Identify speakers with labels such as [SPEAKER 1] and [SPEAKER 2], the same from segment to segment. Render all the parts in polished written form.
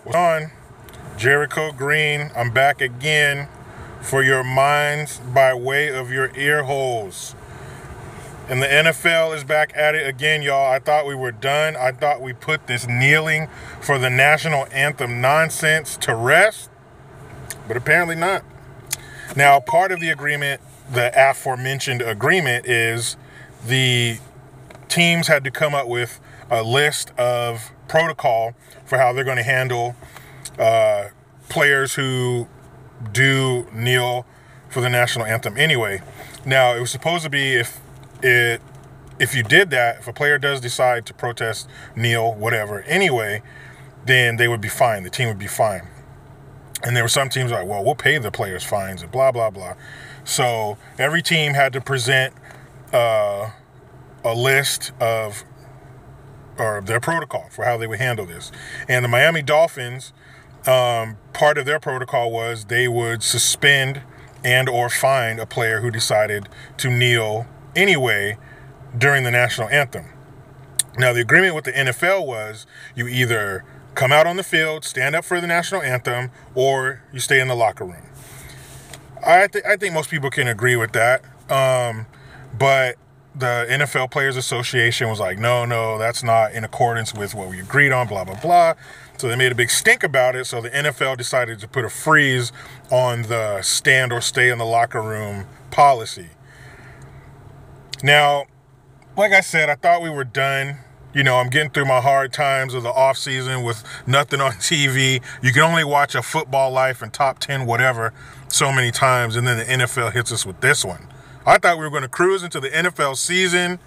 [SPEAKER 1] What's on? Jericho Green, I'm back again for your minds by way of your ear holes. And the NFL is back at it again, y'all. I thought we were done. I thought we put this kneeling for the national anthem nonsense to rest, but apparently not. Now, part of the agreement, the aforementioned agreement, is the teams had to come up with a list of protocol for how they're going to handle players who do kneel for the national anthem anyway. Now, it was supposed to be if you did that, if a player does decide to protest, kneel, whatever, anyway, then they would be fine. The team would be fine. And there were some teams like, well, we'll pay the players fines and blah, blah, blah. So every team had to present a list of or their protocol for how they would handle this. And the Miami Dolphins, part of their protocol was they would suspend and or fine a player who decided to kneel anyway during the national anthem. Now, the agreement with the NFL was you either come out on the field, stand up for the national anthem, or you stay in the locker room. I think most people can agree with that. But the NFL Players Association was like, no, that's not in accordance with what we agreed on, blah, blah, blah. So they made a big stink about it. So the NFL decided to put a freeze on the stand or stay in the locker room policy. Now, like I said, I thought we were done. You know, I'm getting through my hard times of the off season with nothing on TV. You can only watch a Football Life and Top 10 whatever so many times, and then the NFL hits us with this one. I thought we were going to cruise into the NFL season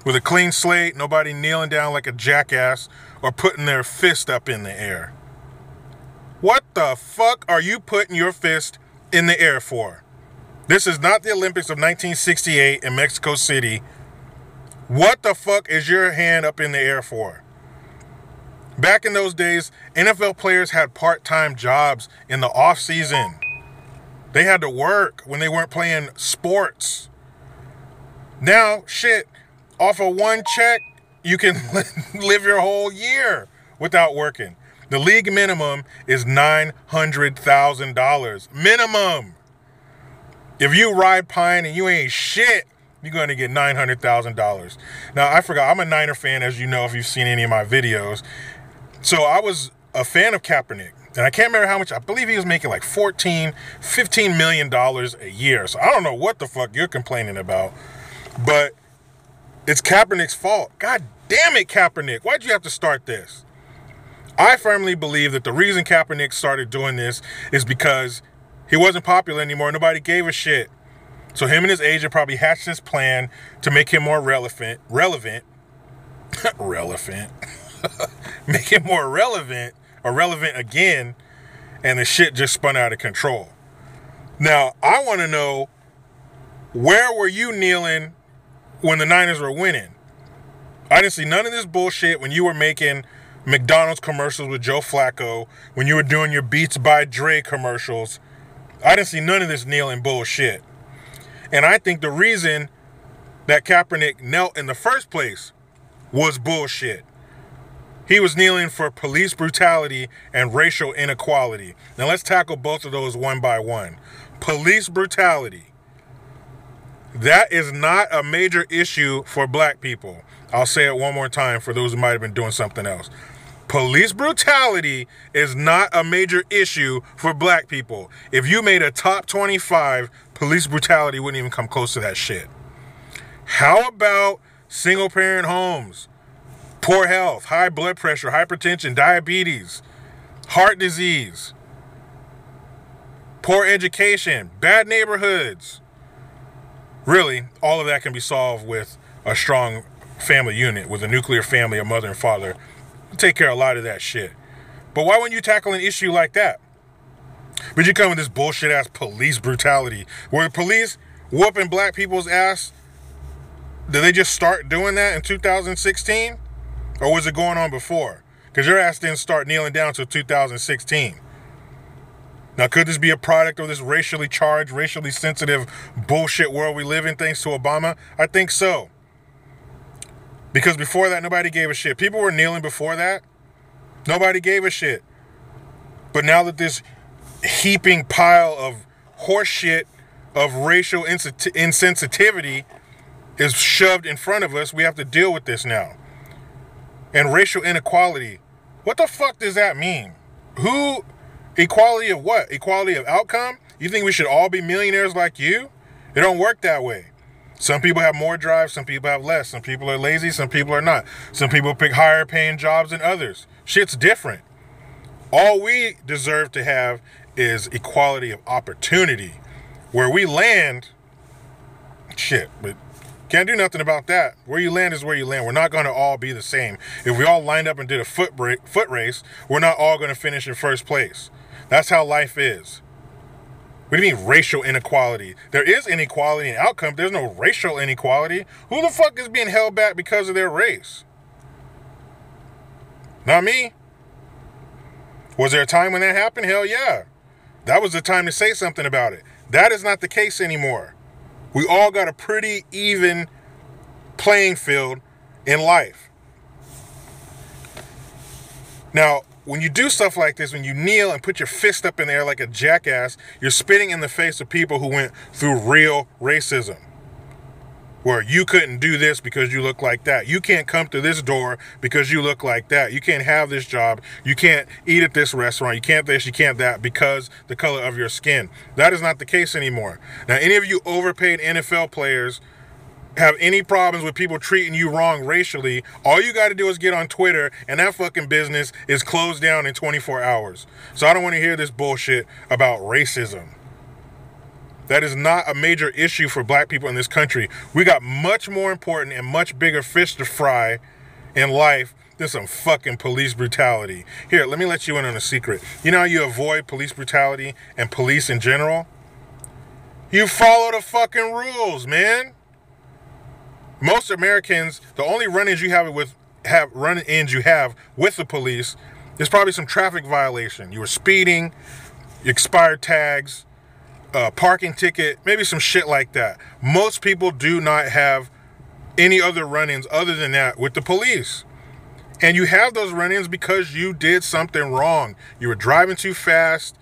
[SPEAKER 1] with a clean slate, nobody kneeling down like a jackass or putting their fist up in the air. What the fuck are you putting your fist in the air for? This is not the Olympics of 1968 in Mexico City. What the fuck is your hand up in the air for? Back in those days, NFL players had part-time jobs in the off-season. They had to work when they weren't playing sports. Now, shit, off of one check, you can live your whole year without working. The league minimum is $900,000. Minimum. If you ride pine and you ain't shit, you're going to get $900,000. Now, I forgot, I'm a Niner fan, as you know, if you've seen any of my videos. So I was a fan of Kaepernick. And I can't remember how much. I believe he was making like $15 million a year. So I don't know what the fuck you're complaining about. But it's Kaepernick's fault. God damn it, Kaepernick. Why'd you have to start this? I firmly believe that the reason Kaepernick started doing this is because he wasn't popular anymore. Nobody gave a shit. So him and his agent probably hatched this plan to make him more relevant. Make him more relevant. Irrelevant again, and the shit just spun out of control. Now, I want to know, where were you kneeling when the Niners were winning? I didn't see none of this bullshit when you were making McDonald's commercials with Joe Flacco, when you were doing your Beats by Dre commercials. I didn't see none of this kneeling bullshit. And I think the reason that Kaepernick knelt in the first place was bullshit. He was kneeling for police brutality and racial inequality. Now let's tackle both of those one by one. Police brutality. That is not a major issue for black people. I'll say it one more time for those who might have been doing something else. Police brutality is not a major issue for black people. If you made a top 25, police brutality wouldn't even come close to that shit. How about single parent homes? Poor health, high blood pressure, hypertension, diabetes, heart disease, poor education, bad neighborhoods. Really, all of that can be solved with a strong family unit, with a nuclear family, a mother and father. Take care of a lot of that shit. But why wouldn't you tackle an issue like that? But you come with this bullshit ass police brutality, where the police whooping black people's ass. Did they just start doing that in 2016? Or was it going on before? Because your ass didn't start kneeling down until 2016. Now, could this be a product of this racially charged, racially sensitive bullshit world we live in thanks to Obama? I think so. Because before that, nobody gave a shit. People were kneeling before that. Nobody gave a shit. But now that this heaping pile of horseshit of racial insensitivity is shoved in front of us, we have to deal with this now. And racial inequality, what the fuck does that mean? Equality of what? Equality of outcome? You think we should all be millionaires like you? It don't work that way. Some people have more drive, some people have less. Some people are lazy, some people are not. Some people pick higher paying jobs than others. Shit's different. All we deserve to have is equality of opportunity. Where we land, shit, but can't do nothing about that. Where you land is where you land. We're not going to all be the same. If we all lined up and did a foot race, we're not all going to finish in first place. That's how life is. What do you mean racial inequality? There is inequality in outcome. There's no racial inequality. Who the fuck is being held back because of their race? Not me. Was there a time when that happened? Hell yeah. That was the time to say something about it. That is not the case anymore. We all got a pretty even playing field in life. Now, when you do stuff like this, when you kneel and put your fist up in the air like a jackass, you're spitting in the face of people who went through real racism. Where you couldn't do this because you look like that. You can't come through this door because you look like that. You can't have this job. You can't eat at this restaurant. You can't this, you can't that because the color of your skin. That is not the case anymore. Now, any of you overpaid NFL players have any problems with people treating you wrong racially, all you got to do is get on Twitter and that fucking business is closed down in 24 hours. So I don't want to hear this bullshit about racism. That is not a major issue for black people in this country. We got much more important and much bigger fish to fry in life than some fucking police brutality. Here, let me let you in on a secret. You know how you avoid police brutality and police in general? You follow the fucking rules, man. Most Americans, the only run-ins you have with the police is probably some traffic violation. You were speeding, expired tags, parking ticket, maybe some shit like that. Most people do not have any other run-ins other than that with the police. And you have those run-ins because you did something wrong. You were driving too fast,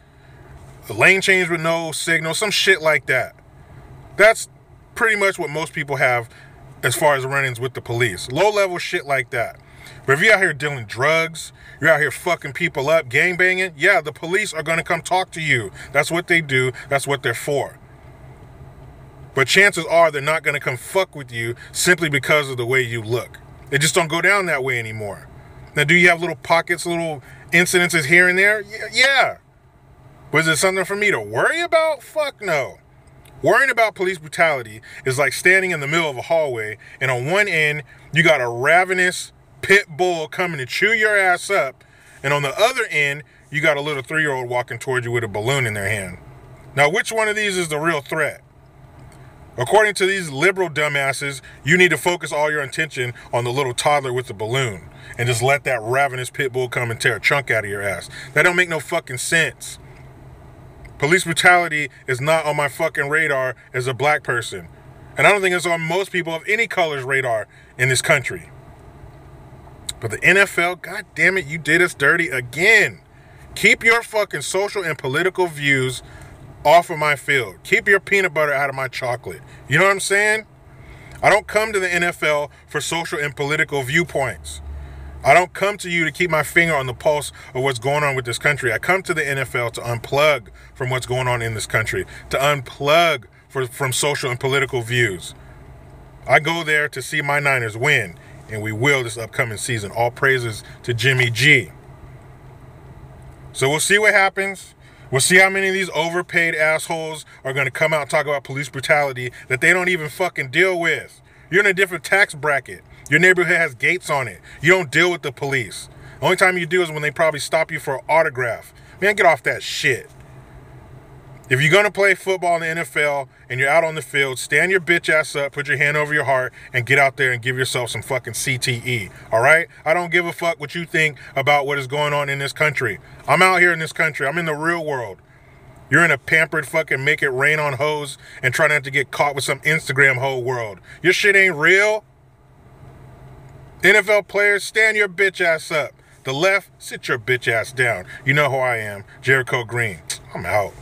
[SPEAKER 1] the lane change with no signal, some shit like that. That's pretty much what most people have as far as run-ins with the police. Low-level shit like that. But if you're out here dealing drugs, you're out here fucking people up, gangbanging, yeah, the police are going to come talk to you. That's what they do. That's what they're for. But chances are they're not going to come fuck with you simply because of the way you look. It just don't go down that way anymore. Now, do you have little pockets, little incidences here and there? Yeah. But is it something for me to worry about? Fuck no. Worrying about police brutality is like standing in the middle of a hallway and on one end, you got a ravenous pit bull coming to chew your ass up, and on the other end, you got a little 3-year-old walking towards you with a balloon in their hand. Now, which one of these is the real threat? According to these liberal dumbasses, you need to focus all your attention on the little toddler with the balloon and just let that ravenous pit bull come and tear a chunk out of your ass. That don't make no fucking sense. Police brutality is not on my fucking radar as a black person. And I don't think it's on most people of any color's radar in this country. But the NFL, god damn it, you did us dirty again. Keep your fucking social and political views off of my field. Keep your peanut butter out of my chocolate. You know what I'm saying? I don't come to the NFL for social and political viewpoints. I don't come to you to keep my finger on the pulse of what's going on with this country. I come to the NFL to unplug from what's going on in this country, to unplug from social and political views. I go there to see my Niners win, and we will this upcoming season. All praises to Jimmy G. So we'll see what happens. We'll see how many of these overpaid assholes are going to come out and talk about police brutality that they don't even fucking deal with. You're in a different tax bracket. Your neighborhood has gates on it. You don't deal with the police. The only time you do is when they probably stop you for an autograph. Man, get off that shit. If you're going to play football in the NFL and you're out on the field, stand your bitch ass up, put your hand over your heart, and get out there and give yourself some fucking CTE. All right? I don't give a fuck what you think about what is going on in this country. I'm out here in this country. I'm in the real world. You're in a pampered fucking make it rain on hose and try not to get caught with some Instagram hoe world. Your shit ain't real. NFL players, stand your bitch ass up. The left, sit your bitch ass down. You know who I am, Jericho Green. I'm out.